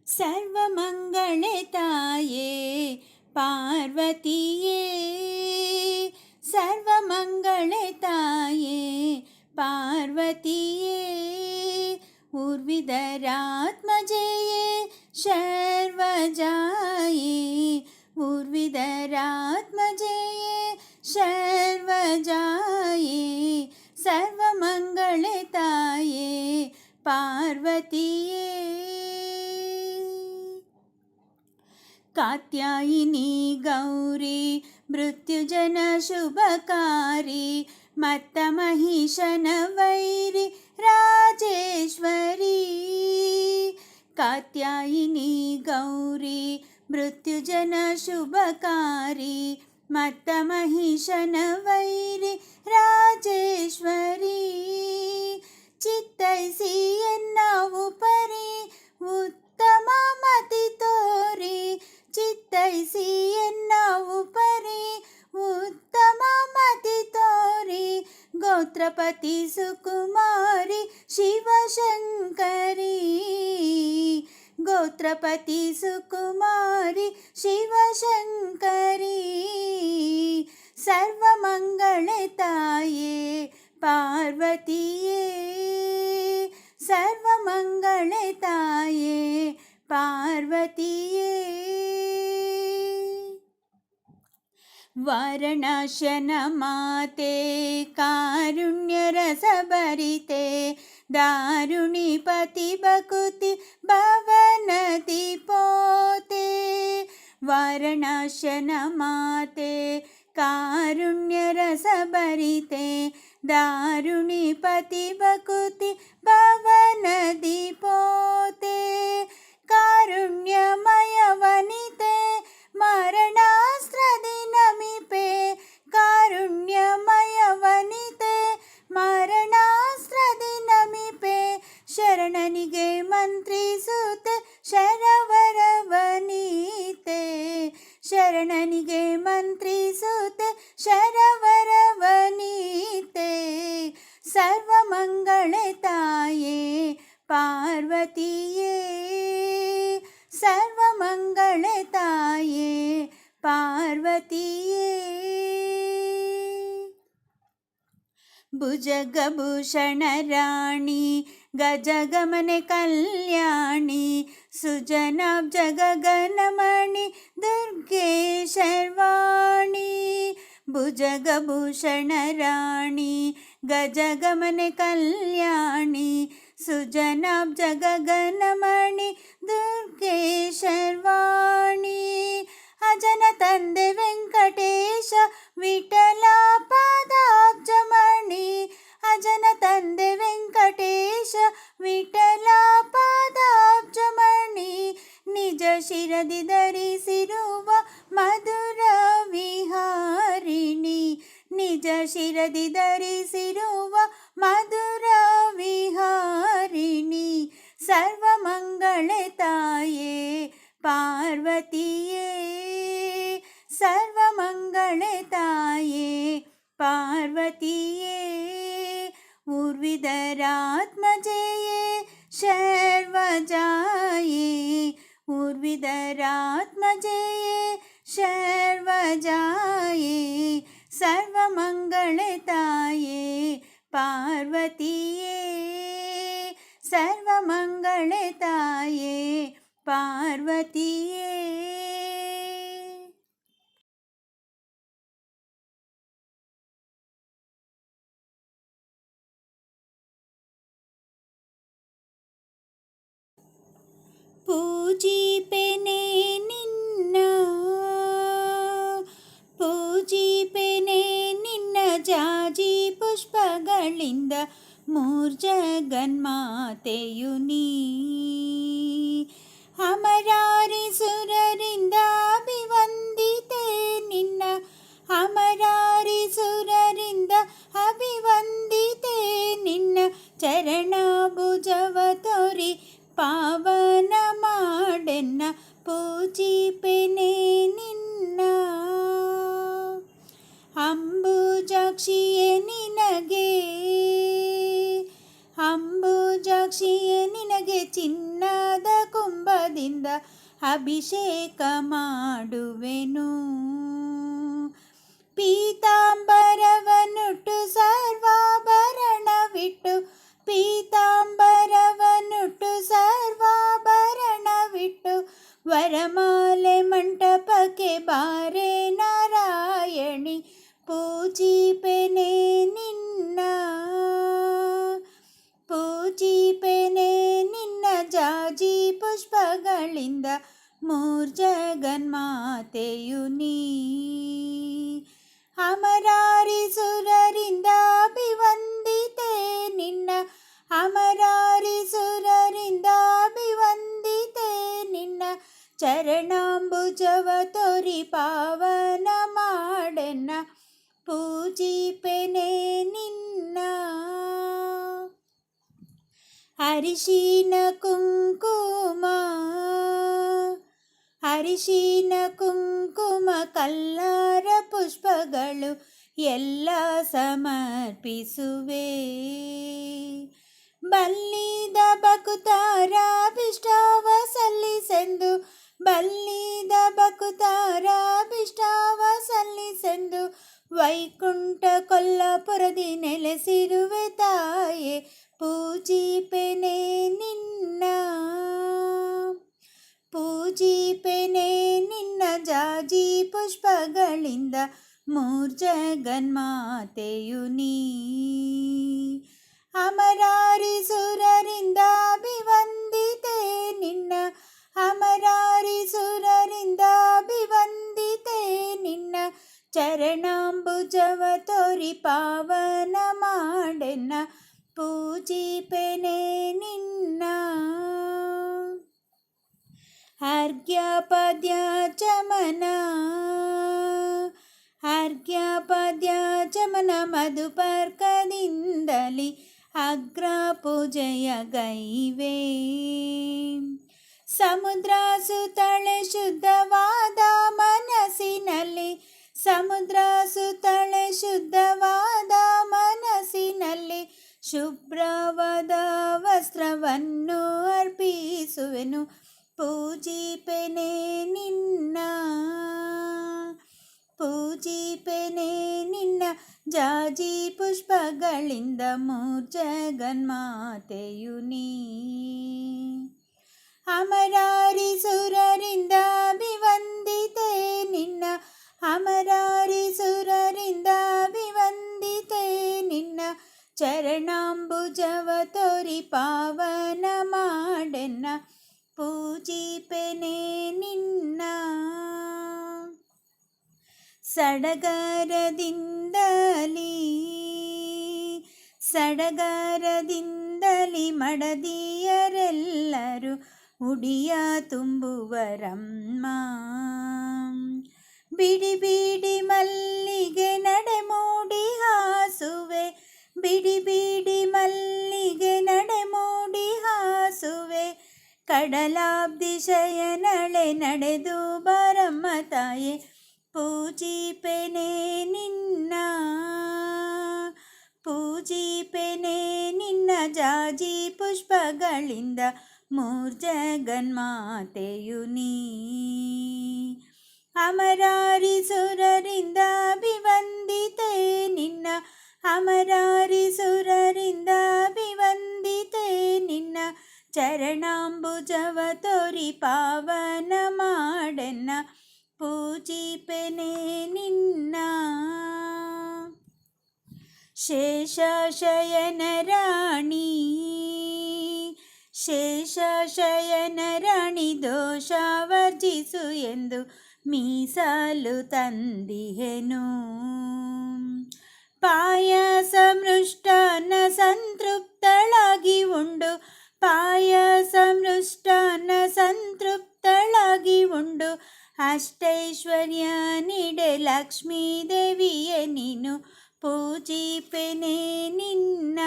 ಸರ್ವಮಂಗಳೆ ತಾಯೇ ಪಾರ್ವತಿಯೇ, ಸರ್ವಮಂಗಳೆ ತಾಯೇ ಪಾರ್ವತಿಯೇ, ಊರ್ವಿದರಾತ್ಮಜೆಯೇ ಶರ್ವಜಾಯೇ, ಊರ್ವಿದರಾತ್ಮಜೆಯೇ ಶರ್ವಜಾಯೇ, ಸರ್ವಮಂಗಳೆ ತಾಯೇ ಪಾರ್ವತಿಯೇ. ಕಾತ್ಯಾಯಿನಿ ಗೌರಿ ಮೃತ್ಯುಜನ ಶುಭಕಾರಿ, ಮತ್ತ ಮಹಿಷನ ವೈರಿ ರಾಜೇಶ್ವರಿ. ಕಾತ್ಯಾಯಿನಿ ಗೌರಿ ಮೃತ್ಯುಜನ ಶುಭಕಾರಿ, ಮತ್ತ ಮಹಿಷನ ವೈರಿ ರಾಜೇಶ್ವರಿ. ಚಿತ್ತೈಸಿ ಎನ್ನವು ಪರಿ ಉತ್ತಮ ಮತಿ ತೋರಿ, ಚಿತ್ತೈಸಿ ಎನ್ನವು ಪರಿ ಉತ್ತಮ ಮತಿ ತೋರಿ, ಗೋತ್ರಪತಿ ಸುಕುಮಾರಿ ಶಿವಶಂಕರಿ, ಗೋತ್ರಪತಿ ಸುಕುಮಾರಿ ಶಿವಶಂಕರಿ, ಸರ್ವಮಂಗಳೆ ತಾಯೇ ಪಾರ್ವತಿಯೇ, ಸರ್ವಮಂಗಳೆ ತಾಯೇ ಪಾರ್ವತಿಯೇ. ವಾರಣಾಸ್ಯನ ಮಾತೆ ಕಾರುಣ್ಯ ರಸಭರಿತೆ, ದಾರುಣಿ ಪತಿ ಬಕುತಿ ಭವನದಿ ಪೋತೆ. ವಾರಣಾಸ್ಯನ ಮಾತೆ ಕಾರುಣ್ಯ ರಸಭರಿತೆ, ದಾರುಣಿ ಪತಿ ಬಕುತಿ ಭವನದಿ ಪೋತೆ. ಕಾರುಣ್ಯಮಯ ವನಿತೆ ಮರಣಾಸ್ತ್ರದಿ ನಮಿಪೆ, ಕಾರುಣ್ಯಮಯ ವನಿತೆ ಮರಣಾಸ್ತ್ರದಿ ನಮಿಪೆ, ಶರಣನಿಗೆ ಮಂತ್ರಿಸುತ್ತೆ ಶರವರವನೀತೆ, ಶರಣನಿಗೆ ಮಂತ್ರಿಸುತ್ತೆ ಶರವರವನೀತೆ, ಸರ್ವಮಂಗಳೆ ತಾಯೇ ಪಾರ್ವತಿಯೇ, ಸರ್ವಮಂಗಳೆ ತಾಯೇ ಪಾರ್ವತಿಯೇ. ಭುಜಗಭೂಷಣ ರಾಣಿ ಗಜಗಮನೆ ಕಲ್ಯಾಣಿ, ಸುಜನಾಬ್ಜ ಗಗನಮಣಿ ದುರ್ಗೆ ಶರ್ವಾಣಿ. ಭುಜಗಭೂಷಣ ರಾಣಿ ಗಜಗಮನೆ ಕಲ್ಯಾಣಿ, ಸುಜನಾಬ್ಜ ಗಗನಮಣಿ ದುರ್ಗೆ ಶರ್ವಾಣಿ. ಅಜನ ತಂದೆ ವೆಂಕಟೇಶ ವಿಠಲ ಪಾದಾಬ್ಜಮಣಿ, ಅಜನ ತಂದೆ ವೆಂಕಟೇಶ ವಿಠಲ ಪಾದಾಬ್ಜಮಣಿ, ನಿಜ ಶಿರದಿ ಧರಿಸಿರುವ ಮಧುರ ವಿಹಾರಿಣಿ, ನಿಜ ಶಿರದಿ ಧರಿಸಿರುವ ಮಧುರ ವಿಹಾರಿಣಿ, ಸರ್ವಮಂಗಳೆ ತಾಯೇ ಪಾರ್ವತಿಯೇ, ಸರ್ವಮಂಗಳೆ ತಾಯೇ ಪಾರ್ವತಿಯೇ. ಊರ್ವಿದರಾತ್ಮಜೆಯೇ ಶರ್ವಜಾಯೇ, ಊರ್ವಿದರಾತ್ಮಜೆಯೇ ಶರ್ವಜಾಯೇ, ಸರ್ವಮಂಗಳೆ ತಾಯೇ ಪಾರ್ವತಿಯೇ, ಸರ್ವಮಂಗಳೆ ತಾಯೇ ಪಾರ್ವತಿಯೇ. ಪೂಜಿಪೆನೆ ನಿನ್ನ, ಪೂಜಿಪೆನೆ ನಿನ್ನ ಜಾಜಿ ಪುಷ್ಪಗಳಿಂದ, ಮೂರ್ಜಗನ್ಮಾತೆಯು ನೀ. ಅಮರಾರಿ ಸುರರಿಂದ ಅಭಿವಂದಿತೆ ನಿನ್ನ, ಅಮರಾರಿ ಸುರರಿಂದ ಅಭಿವಂದಿತೆ ನಿನ್ನ, ಚರಣ ಭುಜವ ತೋರಿ ಪಾವನ ಮಾಡೆನ್ನ, ಪೂಜಿಪೆನೆ ನಿನ್ನ. ಅಂಬುಜಾಕ್ಷಿಯೇ ನಿನಗೆ, ಅಂಬುಜಾಕ್ಷಿಯೇ ನಿನಗೆ ಚಿನ್ನದ ಪುಷ್ಪದಿಂದ ಅಭಿಷೇಕ ಮಾಡುವೆನು. ಪೀತಾಂಬರವನುಟ್ಟು ಸರ್ವಾಭರಣವಿಟ್ಟು, ಪೀತಾಂಬರವನುಟ್ಟು ಸರ್ವಾಭರಣವಿಟ್ಟು, ವರಮಾಲೆ ಮಂಟಪಕ್ಕೆ ಬಾರೆ ನಾರಾಯಣಿ, ಪೂಜಿಪೆನೆ ನಿನ್ನ, ಪೂಜಿಪೆನೆ ನಿನ್ನ ಜಾಜಿ ಪುಷ್ಪಗಳಿಂದ, ಮೂರ್ಜಗನ್ಮಾತೆಯು ನೀ. ಅಮರಾರಿಸುರರಿಂದ ಅಭಿವಂದಿತೆ ನಿನ್ನ, ಅಮರಾರಿಸುರರಿಂದ ಅಭಿವಂದಿತೆ ನಿನ್ನ, ಚರಣಾಂಬುಜವ ತೋರಿ ಪಾವನ ಮಾಡೆನ್ನ, ಪೂಜಿಪೆನೆ ನಿನ್ನ. ಅರಿಶಿನ ಕುಂಕುಮ, ಅರಿಶಿನ ಕುಂಕುಮ ಕಲ್ಲಾರ ಪುಷ್ಪಗಳು ಎಲ್ಲ ಸಮರ್ಪಿಸುವೆ. ಬಲ್ಲಿದ ಬಕುತಾರ ಅಭಿಷ್ಟವ ಸಲ್ಲಿಸೆಂದು, ಬಲ್ಲಿದ ಬಕುತಾರ ಅಭಿಷ್ಟವ ಸಲ್ಲಿಸೆಂದು, ವೈಕುಂಠ ಕೊಲ್ಲಾಪುರದಿ ನೆಲೆಸಿರುವೆ ತಾಯೆ, ಪೂಜಿಪೆನೆ ನಿನ್ನ, ಪೂಜಿಪೆನೆ ನಿನ್ನ ಜಾಜಿ ಪುಷ್ಪಗಳಿಂದ, ಮೂರ್ಜಗನ್ಮಾತೆಯು ನೀ. ಅಮರಾರಿಸುರರಿಂದ ಅಭಿವಂದಿತೆ ನಿನ್ನ, ಅಮರಾರಿಸುರರಿಂದ ಅಭಿವಂದಿತೆ ನಿನ್ನ, ಚರಣಾಂಬುಜವ ತೋರಿ ಪಾವನ ಮಾಡೆನ್ನ, ಪೂಜಿಪೆನೆ ನಿನ್ನ. ಅರ್ಘ್ಯಪದ್ಯ ಚಮನ, ಅರ್ಘ್ಯಪದ್ಯ ಚಮನ ಮಧುಪರ್ಕದಿಂದಲಿ ಅಗ್ರ ಪೂಜೆಯ ಗೈವೆ. ಸಮುದ್ರ ಸುತ್ತಳೆ ಶುದ್ಧವಾದ ಮನಸ್ಸಿನಲ್ಲಿ, ಸಮುದ್ರ ಸುತ್ತಳೆ ಶುದ್ಧವಾದ ಮನಸ್ಸಿನಲ್ಲಿ, ಶುಭ್ರವಾದ ವಸ್ತ್ರವನ್ನು ಅರ್ಪಿಸುವೆನು, ಪೂಜಿಪೆನೆ ನಿನ್ನ, ಪೂಜಿಪೆನೆ ನಿನ್ನ ಜಾಜಿ ಪುಷ್ಪಗಳಿಂದ, ಮೂರ್ಜಗನ್ಮಾತೆಯು ನೀ. ಅಮರಾರಿಸುರರಿಂದ ಅಭಿವಂದಿತೆ ನಿನ್ನ, ಅಮರಾರಿಸುರರಿಂದ ಅಭಿವಂದಿತೆ ನಿನ್ನ, ಚರಣಾಂಬುಜವ ತೋರಿ ಪಾವನ ಮಾಡೆನ್ನ, ಪೂಜಿಪೆನೆ ನಿನ್ನ. ಸಡಗರದಿಂದಲಿ, ಸಡಗರದಿಂದಲಿ ಮಡದಿಯರೆಲ್ಲರೂ ಉಡಿಯ ತುಂಬುವರಮ್ಮ. ಬಿಡಿ ಬಿಡಿ ಮಲ್ಲಿಗೆ ನಡೆಮೂಡಿ ಹಾಸುವೆ, ಬಿಡಿ ಬಿಡಿ ಮಲ್ಲಿಗೆ ನಡೆಮೂಡಿ ಹಾಸುವೆ, ಕಡಲಾಬ್ದಿ ಶಯನಳೆ ನಡೆದು ಬರಮ್ಮ ತಾಯೆ, ಪೂಜಿಪೆನೆ ನಿನ್ನ, ಪೂಜಿಪೆನೆ ನಿನ್ನ ಜಾಜಿ ಪುಷ್ಪಗಳಿಂದ, ಮೂರ್ಜಗನ್ಮಾತೆಯು ನೀ. ಅಮರಾರಿಸುರರಿಂದ ಅಭಿವಂದಿತೆ ನಿನ್ನ, ಅಮರಾರಿಸುರರಿಂದ ಅಭಿವಂದಿತೆ ನಿನ್ನ, ಚರಣಾಂಬುಜವ ತೋರಿ ಪಾವನ ಮಾಡೆನ್ನ, ಪೂಜಿಪೆನೆ ನಿನ್ನ. ಶೇಷಶಯನ ರಾಣಿ, ಶೇಷಶಯನ ರಾಣಿ ದೋಷ ವರ್ಜಿಸು ಎಂದು ಮೀಸಲು ತಂದಿಹೆನು. ಪಾಯಸ ಮೃಷ್ಟಾನ್ನ ಸಂತೃಪ್ತಳಾಗಿ ಉಂಡು, ಪಾಯಸ ಮೃಷ್ಟಾನ್ನ ಸಂತೃಪ್ತಳಾಗಿ ಉಂಡು, ಅಷ್ಟೈಶ್ವರ್ಯ ನೀಡೆ ಲಕ್ಷ್ಮೀ ದೇವಿಯೇ ನೀನು, ಪೂಜಿಪೆನೆ ನಿನ್ನ,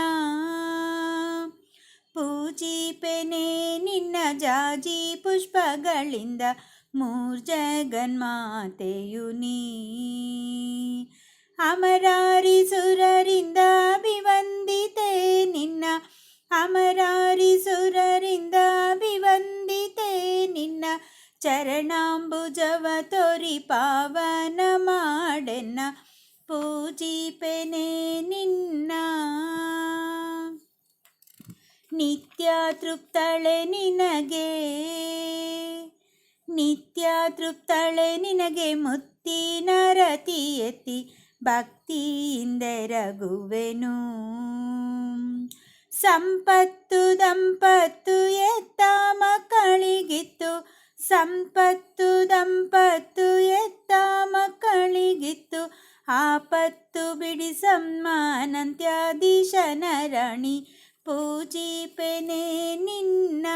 ಪೂಜಿಪೆನೆ ನಿನ್ನ ಜಾಜಿ ಪುಷ್ಪಗಳಿಂದ, ಮೂರ್ಜಗನ್ಮಾತೆಯು ನೀ. ಅಮರಾರಿಸುರರಿಂದ ಅಭಿವಂದಿತೆ ನಿನ್ನ, ಅಮರಾರಿಸುರರಿಂದ ಅಭಿವಂದಿತೆ ನಿನ್ನ, ಚರಣಾಂಬುಜವ ತೋರಿ ಪಾವನ ಮಾಡೆನ್ನ ಪೂಜಿಪೆನೆ ನಿನ್ನ. ನಿತ್ಯ ತೃಪ್ತಳೆ ನಿನಗೆ, ನಿತ್ಯ ತೃಪ್ತಳೆ ನಿನಗೆ ಮುತ್ತಿನ ರತಿ ಎತ್ತಿ ಭಕ್ತಿಯಿಂದೆರಗುವೆನು. ಸಂಪತ್ತು ದಂಪತ್ತು ಎತ್ತ ಮಕ್ಕಳಿಗಿತ್ತು, ಸಂಪತ್ತು ದಂಪತ್ತು ಎತ್ತ ಮಕ್ಕಳಿಗಿತ್ತು. ಆಪತ್ತು ಬಿಡಿಸಮ್ಮ ಅನಂತ್ಯಾಧೀಶನ ರಾಣಿ ಪೂಜಿಪೆನೆ ನಿನ್ನ.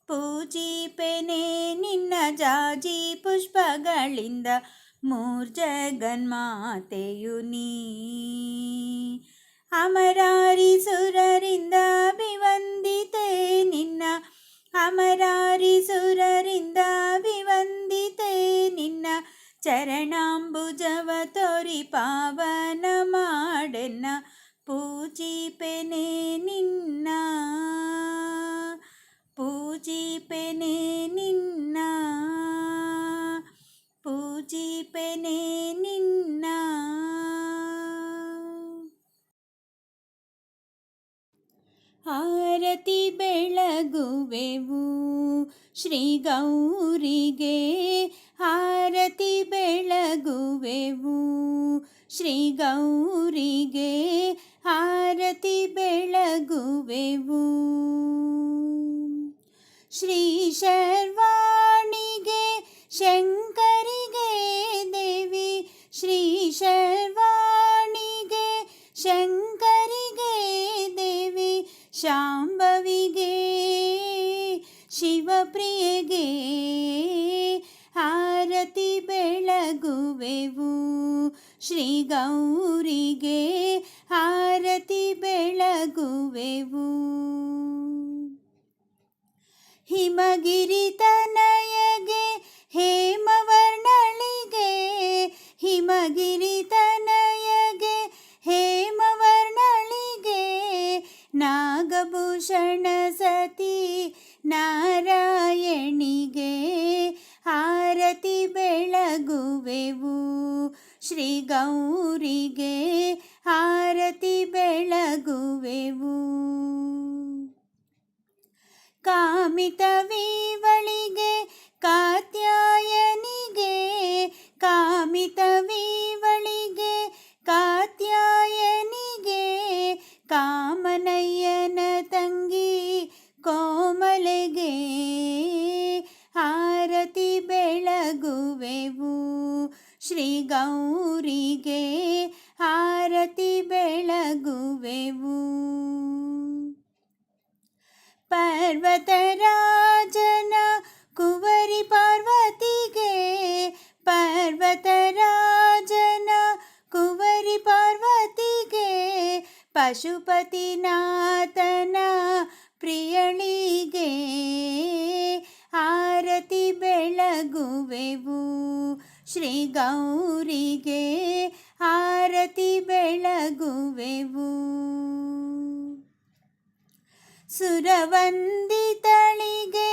ಪೂಜಿಪೆನೆ ನಿನ್ನ ಜಾಜಿ ಪುಷ್ಪಗಳಿಂದ ಮೂರ್ಜಗನ್ಮಾತೆಯು ನೀ. ಅಮರಾರಿ ಸುರರಿಂದ ಅಭಿವಂದಿತೆ ನಿನ್ನ, ಅಮರಾರಿ ಸುರರಿಂದ ಅಭಿವಂದಿತೆ ನಿನ್ನ. ಚರಣಾಂಬುಜವ ತೋರಿ ಪಾವನ ಮಾಡೆನ್ನ ಪೂಜಿಪೆನೆ ನಿನ್ನ, ಪೂಜಿಪೆನೆ ನಿನ್ನ, ಪೂಜಿಪೆನೆ ನಿನ್ನ. ಆರತಿ ಬೆಳಗುವೆವು ಶ್ರೀ ಗೌರಿಗೆ, ಆರತಿ ಬೆಳಗುವೆವು ಶ್ರೀ ಗೌರಿಗೆ, ಆರತಿ ಬೆಳಗುವೆವು. ಶ್ರೀ ಶರ್ವಾಣಿಗೆ ಶಂಕರಿಗೆ ದೇವಿ, ಶ್ರೀ ಶರ್ವಾಣಿಗೆ ಶಂಕರಿಗೆ ದೇವಿ. ಶಾಂಭವಿಗೆ ಶಿವಪ್ರಿಯೆಗೆ ಆರತಿ ಬೆಳಗುವೆವು ಶ್ರೀ ಗೌರಿಗೆ, ಆರತಿ ಬೆಳಗುವೆವು. ಹಿಮಗಿರಿ ತನಯಗೆ ಹೇಮವರ್ಣಳಿಗೆ, ಹಿಮಗಿರಿ ತನಯಗೆ ಹೇಮವರ್ಣಳಿಗೆ. ನಾಗಭೂಷಣ ಸತಿ ನಾರಾಯಣಿಗೆ ಆರತಿ ಬೆಳಗುವೆವು ಶ್ರೀ ಗೌರಿಗೆ, ಆರತಿ ಬೆಳಗುವೆವು. ಕಾಮಿತವೀವಳಿಗೆ ಕಾತ್ಯಾಯನಿಗೆ, ಕಾಮಿತವೀವಳಿಗೆ ಕಾತ್ಯಾಯನಿಗೆ. ಕಾಮನಯ್ಯನ ತಂಗಿ ಕೋಮಲೆಗೆ ಆರತಿ ಬೆಳಗುವೆವು ಶ್ರೀ ಗೌರಿಗೆ, ಆರತಿ ಬೆಳಗುವೆವು. ಪರ್ವತರಾಜನ ಕುವರಿ ಪಾರ್ವತಿಗೆ, ಪರ್ವತರಾಜನ ಕುವರಿ ಪಾರ್ವತಿಗೆ. ಪಶುಪತಿನಾಥನ ಪ್ರಿಯಳಿಗೆ ಆರತಿ ಬೆಳಗುವೆವು ಶ್ರೀ ಗೌರಿಗೆ, ಆರತಿ ಬೆಳಗುವೆವು. ಸುರವಂದಿತಳಿಗೆ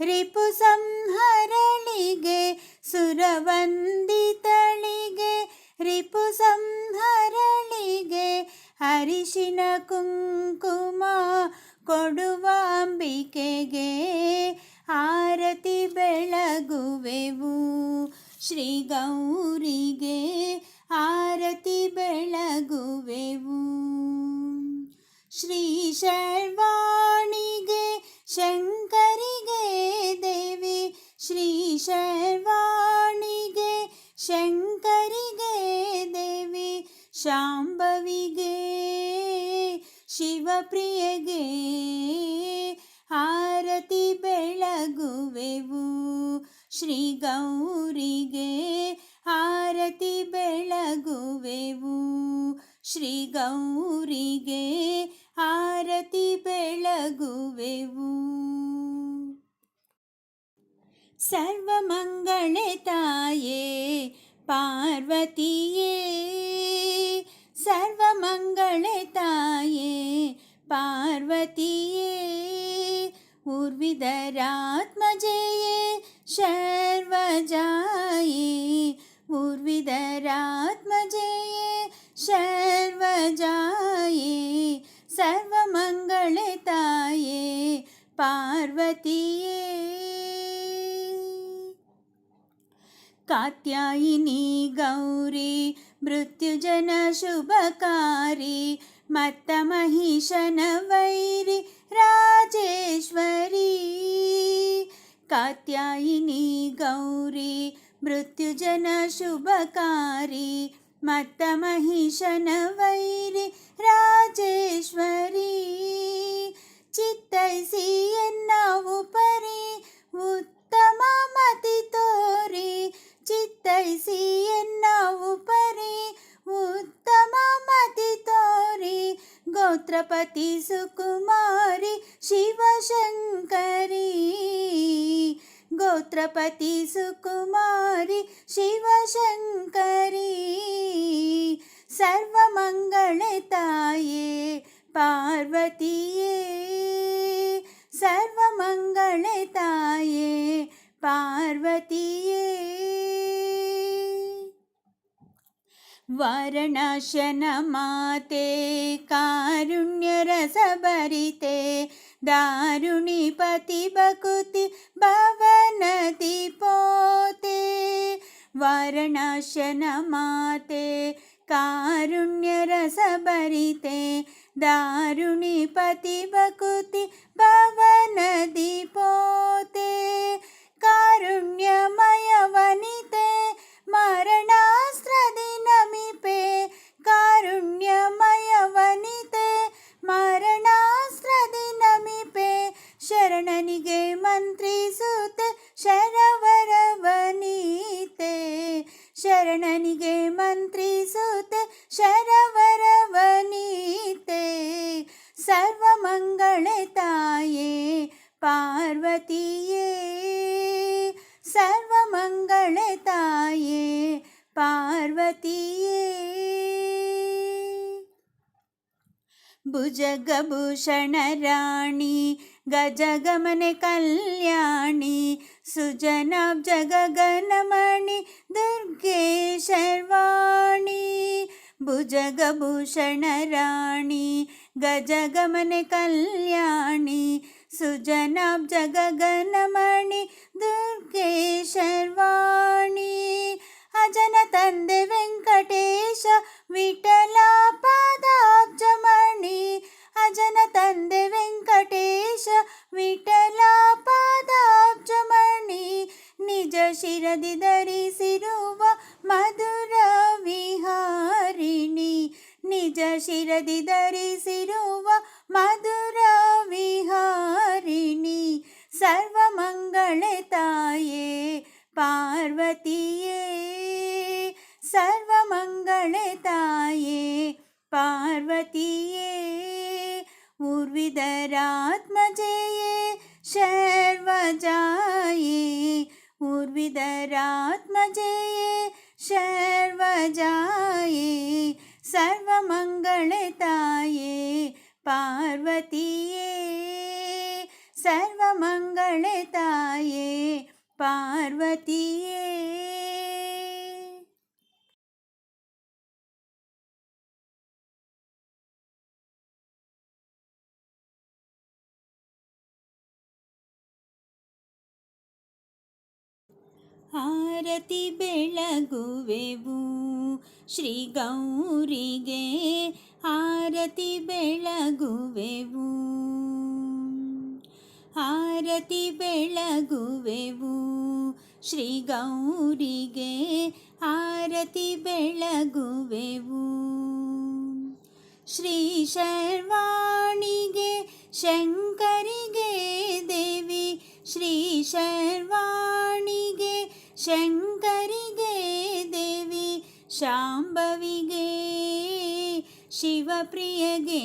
ರಿಪು ಸಂಹರಳಿಗೆ, ಸುರವಂದಿತಳಿಗೆ ರಿಪು ಸಂಹರಳಿಗೆ. ಅರಿಶಿನ ಕುಂಕುಮ ಕೊಡುವಾಂಬಿಕೆಗೆ ಆರತಿ ಬೆಳಗುವೆವು ಶ್ರೀ ಗೌರಿಗೆ, ಆರತಿ ಬೆಳಗುವೆವು. ಶ್ರೀ ಶರ್ವಾಣಿಗೆ ಶಂಕರಿಗೆ ದೇವಿ, ಶ್ರೀ ಶರ್ವಾಣಿಗೆ ಶಂಕರಿಗೆ ದೇವಿ. ಶಾಂಭವಿಗೆ ಶಿವಪ್ರಿಯೆಗೆ ಆರತಿ ಬೆಳಗುವೆವು ಶ್ರೀ ಗೌರಿಗೆ, ಆರತಿ ಬೆಳಗುವೆವು ಶ್ರೀ ಗೌರಿಗೆ, ಆರತಿ ಬೆಳಗುವೆವು. ಸರ್ವಮಂಗಳೆ ತಾಯೇ ಪಾರ್ವತಿಯೇ, ಸರ್ವಮಂಗಳೆ ತಾಯೇ ಪಾರ್ವತಿಯೇ. ಊರ್ವಿದರಾತ್ಮಜೆಯೇ ಶರ್ವಜಾಯೇ ಊರ್ವಿದರಾತ್ಮಜೆಯೇ ಶರ್ವಜಾಯೇ ಸರ್ವಮಂಗಳೆ ತಾಯೇ ಪಾರ್ವತಿಯೇ ಕಾತ್ಯಾಯಿನಿ ಗೌರಿ ಮೃತ್ಯುಜನ ಶುಭಕಾರಿ ಮತ್ತ ಮಹಿಷನ ವೈರಿ ರಾಜೇಶ್ವರಿ ಕಾತ್ಯಾಯಿನಿ ಗೌರಿ ಮೃತ್ಯುಜನ ಶುಭಕಾರಿ ಮತ್ತ ಮಹಿಷನ ವೈರಿ ರಾಜೇಶ್ವರಿ ಚಿತ್ತೈಸಿ ಎನ್ನವು ಪರಿ ಉತ್ತಮ ಮತಿ ತೋರಿ ಚಿತ್ತೈಸಿ ಎನ್ನವು ಪರಿ ಉತ್ತಮ ಮತಿ ತೋರಿ ಗೋತ್ರಪತಿ ಸುಕುಮಾರಿ ಶಿವಶಂಕರಿ ಗೋತ್ರಪತಿ ಸುಕುಮಾರಿ ಶಿವಶಂಕರಿ ಸರ್ವಮಂಗಳೆ ತಾಯೇ ಪಾರ್ವತಿಯೇ ಸರ್ವಮಂಗಳೆ ತಾಯೇ ಪಾರ್ವತಿಯೇ ವಾರಣಾಸ್ಯನ ಮಾತೆ ಕಾರುಣ್ಯ ರಸಭರಿತೆ दारुणी पति बकुति भवनति पोते वाರಣಾಸ್ಯನ माते कारुण्य रसभरिते दारुणी पति बकुति भवनति पोते कारुण्यमय वनिते मरणास्त्रदि नमिपे कारुण्यमय वनिते मरणास्त्रदि नमिपे शरणनिगे मंत्रिसुते शरवरवनीते शरणनिगे मंत्रिसुते शरवरवनीते सर्वमंगले ताये पार्वतीये सर्वमंगले ताये पार्वतीये भुजगभूषण राणी गजगमने कल्याणी सुजनाब्ज गगनमणि दुर्गे शर्वाणी भुजगभूषण राणी गजगमने कल्याणी सुजनाब्ज गगनमणि दुर्गे शर्वाणी अजन तंदे वेंकटेश विठ्ठल पादाब्जमणि अजन तंदे वेंकटेश विठ्ठल पादाब्जमणि निज शिरदि धरिसिरुव मधुर विहारिणि निज शिरदि धरिसिरुव मधुर विहारिणि सर्वमंगले ताये पार्वतीये सर्वमंगले ताये पार्वतीये ऊर्विदरात्मजेये शर्वजाये ऊर्विदरात्मजेये शर्वजाये सर्वमंगले ताये पार्वतीये सर्वमंगले ताये पार्वतीये। ಆರತಿ ಬೆಳಗುವೆವು ಶ್ರೀ ಗೌರಿಗೆ ಆರತಿ ಬೆಳಗುವೆವು ಆರತಿ ಬೆಳಗುವೆವು ಶ್ರೀ ಗೌರಿಗೆ ಆರತಿ ಬೆಳಗುವೆವು ಶ್ರೀ ಶರ್ವಾಣಿಗೆ ಶಂಕರಿಗೆ ದೇವಿ ಶ್ರೀ ಶರ್ವಾಣಿಗೆ ಶಂಕರಿಗೆ ದೇವಿ ಶಾಂಭವಿಗೆ ಶಿವಪ್ರಿಯಗೆ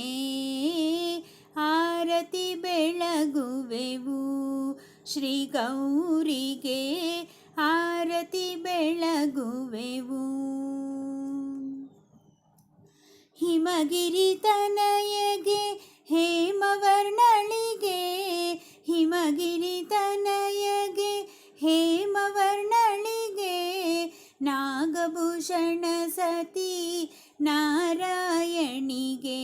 ಆರತಿ ಬೆಳಗುವೆವು ಶ್ರೀ ಗೌರಿಗೆ ಆರತಿ ಬೆಳಗುವೆವು ಹಿಮಗಿರಿ ತನಯಗೆ ಹೇಮವರ್ಣಳಿಗೆ ಹಿಮಗಿರಿ ತನಯಗೆ ಹೇಮವರ್ಣಳಿಗೆ ನಾಗಭೂಷಣ ಸತಿ ನಾರಾಯಣಿಗೆ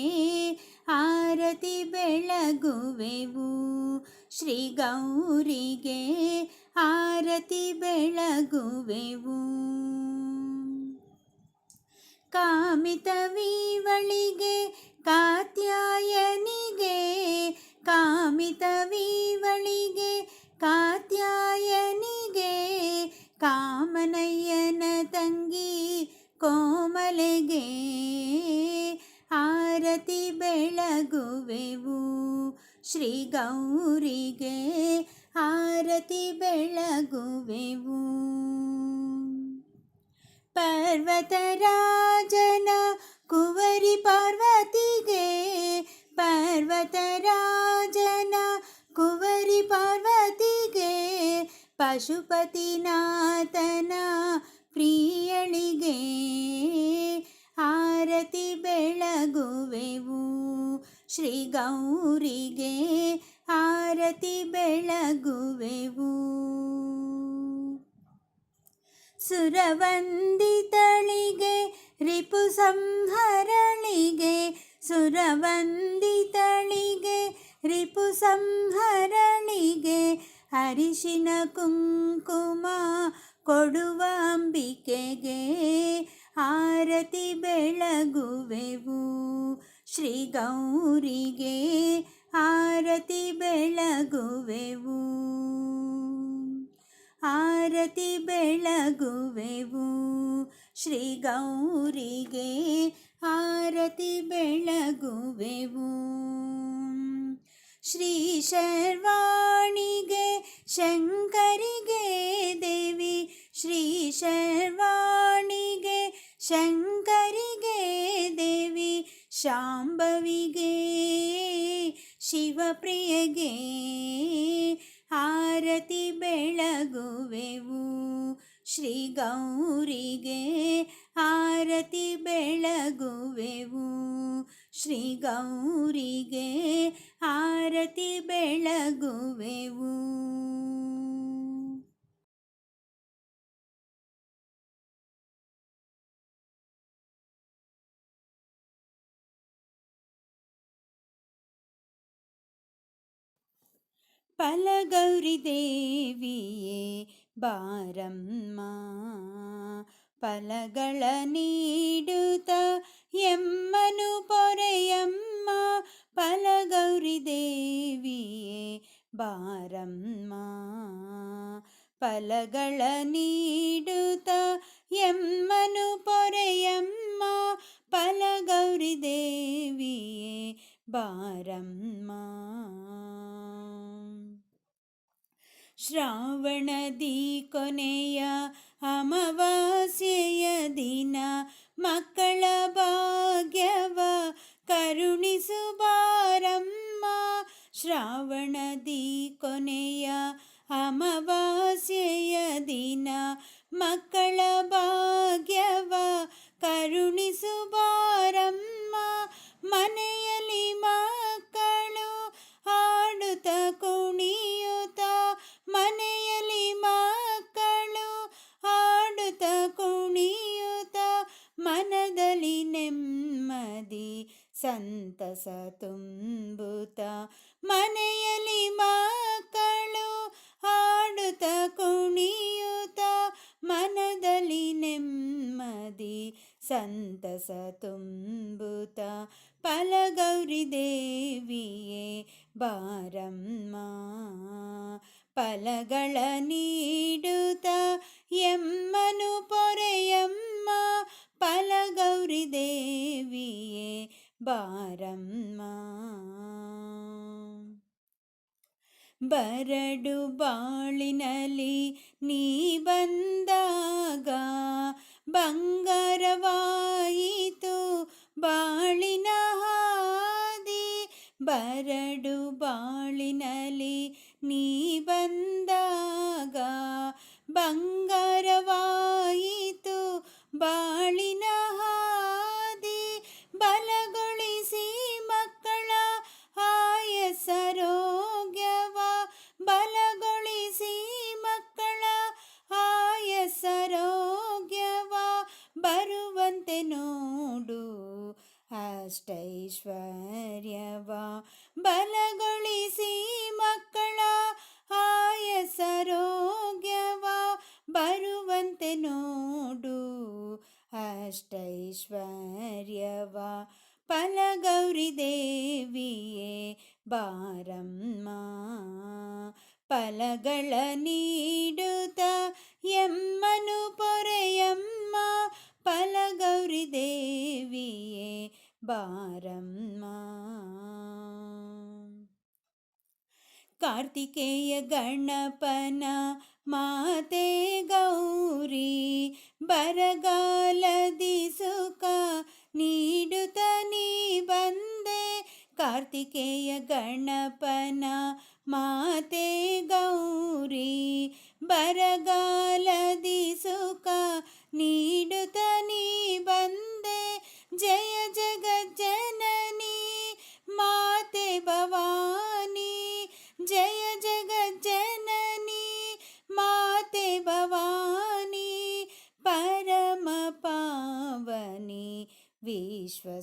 ಆರತಿ ಬೆಳಗುವೆವು ಶ್ರೀ ಗೌರಿಗೆ ಆರತಿ ಬೆಳಗುವೆವು. ಕಾಮಿತವೀವಳಿಗೆ ಕಾತ್ಯಾಯನಿಗೆ ಕಾಮಿತವೀವಳಿಗೆ ಕಾತ್ಯಾಯನಿಗೆ ಕಾಮನಯ್ಯನ ತಂಗಿ ಕೋಮಲೆಗೆ ಆರತಿ ಬೆಳಗುವೆವು ಶ್ರೀ ಗೌರಿಗೆ ಆರತಿ ಬೆಳಗುವೆವು. ಪರ್ವತರಾಜನ ಕುವರಿ ಪಾರ್ವತಿಗೆ ಪರ್ವತರಾಜನ ಕುವರಿ ಪಾರ್ವತಿಗೆ ಪಶುಪತಿನಾಥನ ಪ್ರಿಯಳಿಗೆ ಆರತಿ ಬೆಳಗುವೆವು ಶ್ರೀ ಗೌರಿಗೆ ಆರತಿ ಬೆಳಗುವೆವು. ಸುರವಂದಿತಳಿಗೆ ರಿಪು ಸಂಹರಳಿಗೆ ಸುರವಂದಿತಳಿಗೆ ರಿಪು ಸಂಹರಳಿಗೆ ಅರಿಶಿನ ಕುಂಕುಮ ಕೊಡುವ ಅಂಬಿಕೆಗೆ ಆರತಿ ಬೆಳಗುವೆವು ಶ್ರೀ ಗೌರಿಗೆ ಆರತಿ ಬೆಳಗುವೆವು ಆರತಿ ಬೆಳಗುವೆವು ಶ್ರೀ ಗೌರಿಗೆ ಆರತಿ ಬೆಳಗುವೆವು. ಶ್ರೀ ಶರ್ವಾಣಿಗೆ ಶಂಕರಿಗೆ ದೇವಿ ಶ್ರೀ ಶರ್ವಾಣಿಗೆ ಶಂಕರಿಗೆ ದೇವಿ ಶಾಂಭವಿಗೆ ಶಿವಪ್ರಿಯಗೆ ಆರತಿ ಬೆಳಗುವೆವು ಶ್ರೀ ಗೌರಿಗೆ ಆರತಿ ಬೆಳಗುವೆವು ಶ್ರೀ ಗೌರಿಗೆ ಆರತಿ ಬೆಳಗುವೆವು. ಫಲಗೌರಿ ದೇವಿಯೇ ಬಾರಮ್ಮ ಫಲಗಳ ನೀಡುತ್ತ ಎಮ್ಮನು ಪೊರೆಯಮ್ಮ ಫಲಗೌರಿ ದೇವಿಯೇ ಬಾರಮ್ಮ ಫಲಗಳ ನೀಡುತ್ತ ಎಮ್ಮನು ಪೊರೆಯಮ್ಮ ಫಲಗೌರಿ ದೇವಿಯೇ ಬಾರಮ್ಮ. ಶ್ರಾವಣದಿ ಕೊನೆಯ ಅಮಾವಾಸ್ಯೆಯ ದಿನ ಮಕ್ಕಳ ಭಾಗ್ಯವ ಕರುಣಿಸು ಬಾರಮ್ಮ ಶ್ರಾವಣದಿ ಕೊನೆಯ ಅಮಾವಾಸ್ಯೆಯ ದಿನ ಮಕ್ಕಳ ಭಾಗ್ಯವ ಕರುಣಿಸು ಬಾರಮ್ಮ ಮನೆಯಲ್ಲಿ ಮಕ್ಕಳು ಹಾಡುತ್ತ ಕುಣಿಯುತ್ತ ಮನೆಯಲ್ಲಿ ಮಕ್ಕಳು ಹಾಡುತ್ತ ಕುಣಿಯುತ್ತ ಮನದಲ್ಲಿ ನೆಮ್ಮದಿ ಸಂತಸ ತುಂಬುತ್ತ ಮನೆಯಲ್ಲಿ ಮಕ್ಕಳು ಹಾಡುತ್ತ ಕುಣಿಯುತ್ತ ಮನದಲ್ಲಿ ನೆಮ್ಮದಿ ಸಂತಸ ತುಂಬುತ್ತ ಫಲಗೌರಿ ದೇವಿಯೇ ಬಾರಮ್ಮ ಫಲಗಳ ನೀಡುತ್ತ ಎಮ್ಮನು ಪೊರೆಯಮ್ಮ ಫಲಗೌರಿ ದೇವಿಯೇ ಬಾರಮ್ಮ. ಬರಡು ಬಾಳಿನಲ್ಲಿ ನೀ ಬಂದಾಗ ಬಂಗಾರವಾಯಿತು ಬಾಳಿನ ಹಾದಿ ಬರಡು ಬಾಳಿನಲ್ಲಿ ನೀ ಬಂದಾಗ ಬಂಗಾರವಾಯಿತು ಬಾಳಿನ ಹಾದಿ ಬಲಗೊಳಿಸಿ ಮಕ್ಕಳ ಆಯಸ್ಸರೋಗ್ಯವ ಅಷ್ಟೈಶ್ವರ್ಯವ ಬಲಗೊಳಿಸಿ ಮಕ್ಕಳ ಆಯಸರೋಗ್ಯವ ಬರುವಂತೆ ನೋಡು. ಅಷ್ಟೈಶ್ವರ್ಯವ ಫಲಗೌರಿ ದೇವಿಯೇ ಬಾರಮ್ಮ, ಫಲಗಳ ನೀಡುತ್ತ ಎಮ್ಮನು ಪೊರೆಯಮ್ಮ, ಫಲಗೌರಿ ದೇವಿಯೇ ಬಾರಮ್ಮ. ಕಾರ್ತಿಕೇಯ ಗಣಪನ ಮಾತೆ ಗೌರಿ ಬರಗಾಲದಿ ಸುಖ ನೀಡುತ್ತ ನೀ ಬಂದೆ. ಕಾರ್ತಿಕೇಯ ಗಣಪನ ಮಾತೆ ಗೌರಿ ಬರಗಾಲದಿ ಸುಖ ನೀಡುತ್ತ ನೀ ಬಂದೆ. ಜಯ ಜಗಜ್ಜನನಿ ಮಾತೆ ಭವಾನಿ, ಜಯ ಜಗಜ್ಜನನಿ ಮಾತೆ ಭವಾನಿ, ಪರಮ ಪಾವನಿ ವಿಶ್ವಸುರಕ್ಷಿಣಿ.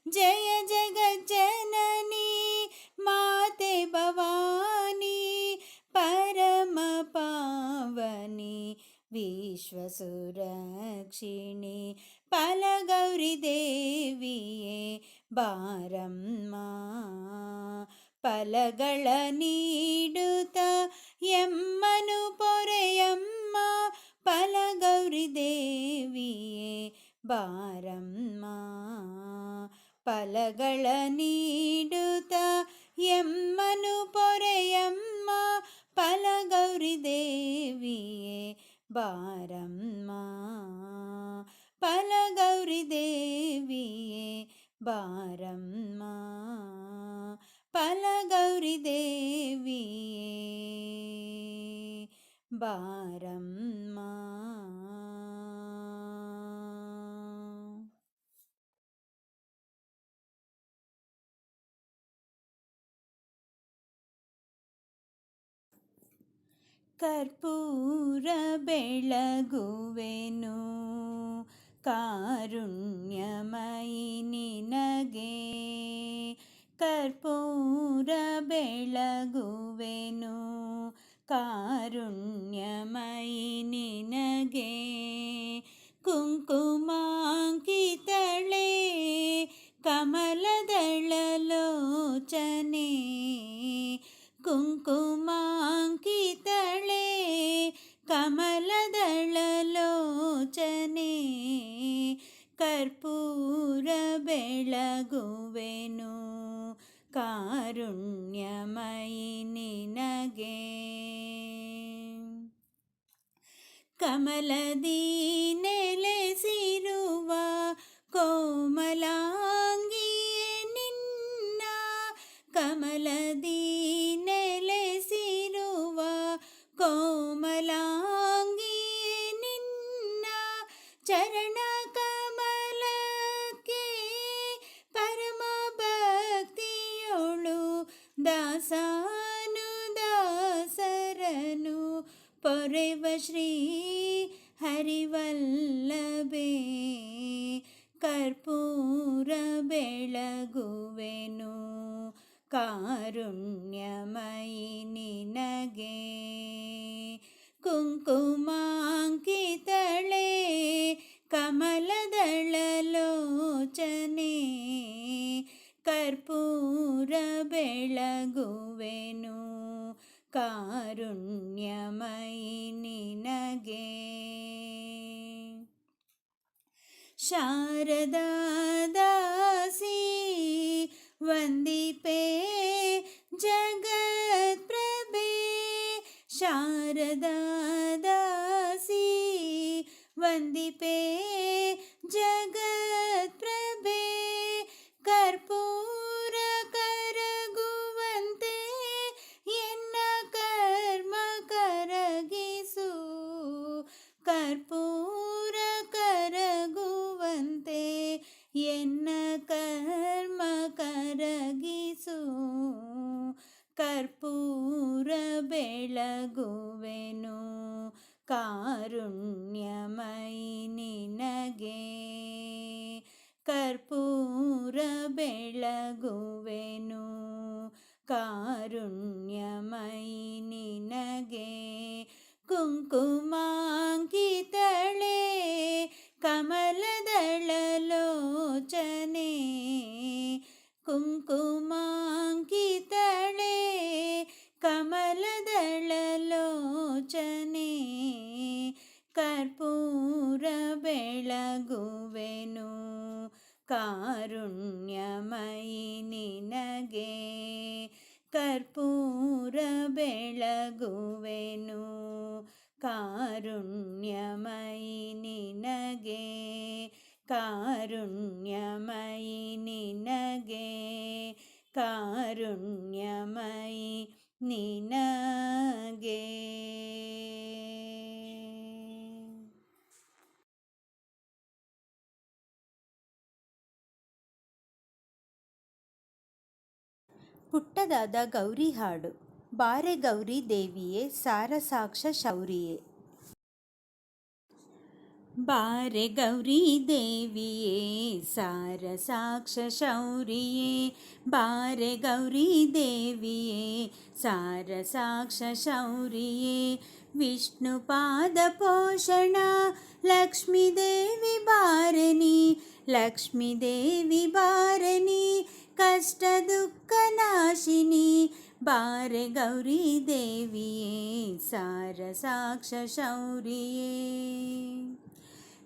ಜಯ ಜಗಜ್ಜನನಿ ಮಾತೆ ಭವಾನಿ, ಪರಮ ಪಾವನಿ ವಿಶ್ವಸುರಕ್ಷಿಣಿ. ಫಲಗೌರಿ ದೇವಿಯೇ ಬಾರಮ್ಮ, ಫಲಗಳ ನೀಡುತ್ತ ಎಮ್ಮನು ಪೊರೆಯಮ್ಮ, ಫಲಗೌರಿ ದೇವಿಯೇ ಬಾರಮ್ಮ, ಫಲಗಳ ನೀಡುತ್ತ ಎಮ್ಮನು ಪೊರೆಯಮ್ಮ, ಫಲಗೌರಿ ದೇವಿಯೇ ಬಾರಮ್ಮ, ಫಲಗೌರಿ ದೇವಿಯೇ ಬಾರಮ್ಮ, ಫಲಗೌರಿ ದೇವಿಯೇ ಬಾರಮ್ಮ. ಕರ್ಪೂರ ಬೆಳಗುವೆನು ಕಾರುಣ್ಯಮಯಿ ನಿನಗೆ, ಕರ್ಪೂರ ಬೆಳಗುವೆನು ಕಾರುಣ್ಯಮಯಿ ನಿನಗೆ. ಕುಂಕುಮಾಂಕಿತಳೆ ಕಮಲದಳಲೋಚನೆ, ಕುಂಕುಮಾಂಕಿತಳೆ ಕಮಲದಳಲೋಚನೆ, ಕರ್ಪೂರ ಬೆಳಗುವೆನು ಕಾರುಣ್ಯಮಯಿ ನಿನಗೆ. ಕಮಲದಿ ನೆಲೆಸಿರುವ ಕೋಮಲಾಂಗಿಯೇ ನಿನ್ನ, ಕಮಲದಿ ನೆಲೆಸಿರುವ ಕೋಮಲಾಂಗಿಯೇ ನಿನ್ನ, ಚರಣ ಕಮಲಕ್ಕೆ ಪರಮ ಭಕ್ತಿಯೊಳು ದಾಸಾನುದಾಸರನು ಪೊರೆವ ಶ್ರೀ ಹರಿವಲ್ಲಭೆ. ಕರ್ಪೂರ ಬೆಳಗುವೆನು ಕಾರುಣ್ಯಮಯಿ ನಿನಗೆ, ಕುಂಕುಮಾಂಕಿತಳೆ ಕಮಲದಳಲೋಚನೆ, ಕರ್ಪೂರ ಬೆಳಗುವೆನು ಕಾರುಣ್ಯಮಯಿ ನಿನಗೆ. ಶಾರದಾ ದಾಸಿ ವಂದಿಪೆ ಜಗತ್ಪ್ರಭೆ, ಶಾರದಾ ದಾಸಿ ವಂದಿಪೆ ಜಗತ್ಪ್ರಭೆ. ಕರ್ಪೂರ ಕರಗುವಂತೆ ಎನ್ನ ಕರ್ಮ ಕರಗಿಸು, ಕರ್ಪೂರ ಕರಗುವಂತೆ ಎನ್ನ ಕರ್ಮ ಕರಗಿಸು, ಕರ್ಪೂರ ಬೆಳಗುವೆನು ಕಾರುಣ್ಯಮಯಿ ನಿನಗೆ. ಬೆಳಗುವೆನು ಕಾರುಣ್ಯಮಯಿ ನಿನಗೆ ಕುಂಕುಮಾಂಕಿತಳೆ ಕಮಲದಳಲೋಚನೆ ಕುಂಕುಮಾಂಕಿತಳೆ ಕಮಲದಳಲೋಚನೆ ಕರ್ಪೂರ ಬೆಳಗುವೆನು ಕಾರುಣ್ಯಮಯಿ ನಿನಗೆ ಕರ್ಪೂರ ಬೆಳಗುವೆನು ಕಾರುಣ್ಯಮಯಿ ನಿನಗೆ ಕಾರುಣ್ಯಮಯಿ ನಿನಗೆ ಕಾರುಣ್ಯಮಯಿ ನಿನಗೆ. ಪುಟ್ಟದಾದ ಗೌರಿ ಹಾಡು. ಬಾರೆ ಗೌರಿ ದೇವಿಯೇ ಸಾರಸಾಕ್ಷ ಶೌರಿಯೇ. ಬಾರೆ ಗೌರಿ ದೇವಿಯೇ ಸಾರಸಾಕ್ಷ ಶೌರಿಯೇ ಬಾರೆ ಗೌರಿ ದೇವಿಯೇ ಸಾರಸಾಕ್ಷ ಶೌರಿಯೇ ವಿಷ್ಣು ಪಾದ ಪೋಷಣ ಲಕ್ಷ್ಮೀ ದೇವಿ ಬಾರನಿ ಲಕ್ಷ್ಮೀ ದೇವಿ ಬಾರನಿ ಕಷ್ಟ ದುಃಖ ನಾಶಿನಿ ಬಾರೆ ಗೌರಿ ದೇವಿಯೇ ಸಾರಸಾಕ್ಷ ಶೌರಿಯೇ.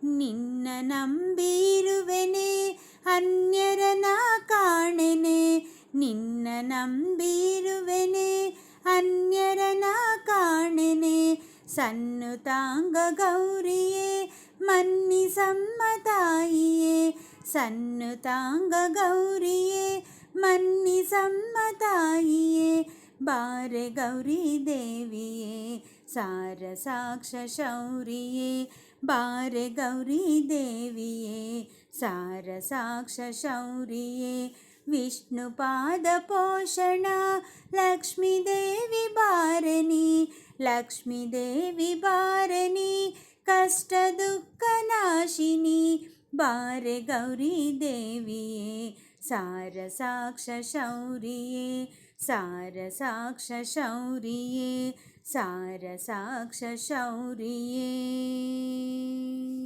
ನಿನ್ನ ನಂಬಿರುವೆನೆ ಅನ್ಯರನ ಕಾಣೆನೆ ನಿನ್ನ ನಂಬಿರುವೆನೆ ಅನ್ಯರನ ಕಾಣೆನೆ ಸನ್ನುತಾಂಗ ಗೌರಿಯೇ ಮನ್ನಿಸಮ್ಮ ತಾಯಿಯೇ ಸನ್ನುತಾಂಗ ಗೌರಿಯೇ ಮನ್ನಿಸಮ್ಮ ತಾಯಿಯೇ ಬಾರೆ ಗೌರಿ ದೇವಿಯೇ ಸಾರಸಾಕ್ಷ ಶೌರಿಯೇ ಬಾರೆ ಗೌರಿ ದೇವಿಯೇ ಸಾರಸಾಕ್ಷ ಶೌರಿಯೇ ವಿಷ್ಣು ಪಾದ ಪೋಷಣ ಲಕ್ಷ್ಮೀ ದೇವಿ ಬಾರನಿ ಲಕ್ಷ್ಮೀ ದೇವಿ ಬಾರನಿ ಕಷ್ಟ ದುಃಖ ನಾಶಿನಿ ಬಾರೆ ಗೌರಿ ದೇವಿಯೇ ಸಾರಸಾಕ್ಷ ಶೌರಿಯೇ ಸಾರಸಾಕ್ಷ ಶೌರಿಯೇ ಸಾರಸಾಕ್ಷ ಶೌರಿಯೇ.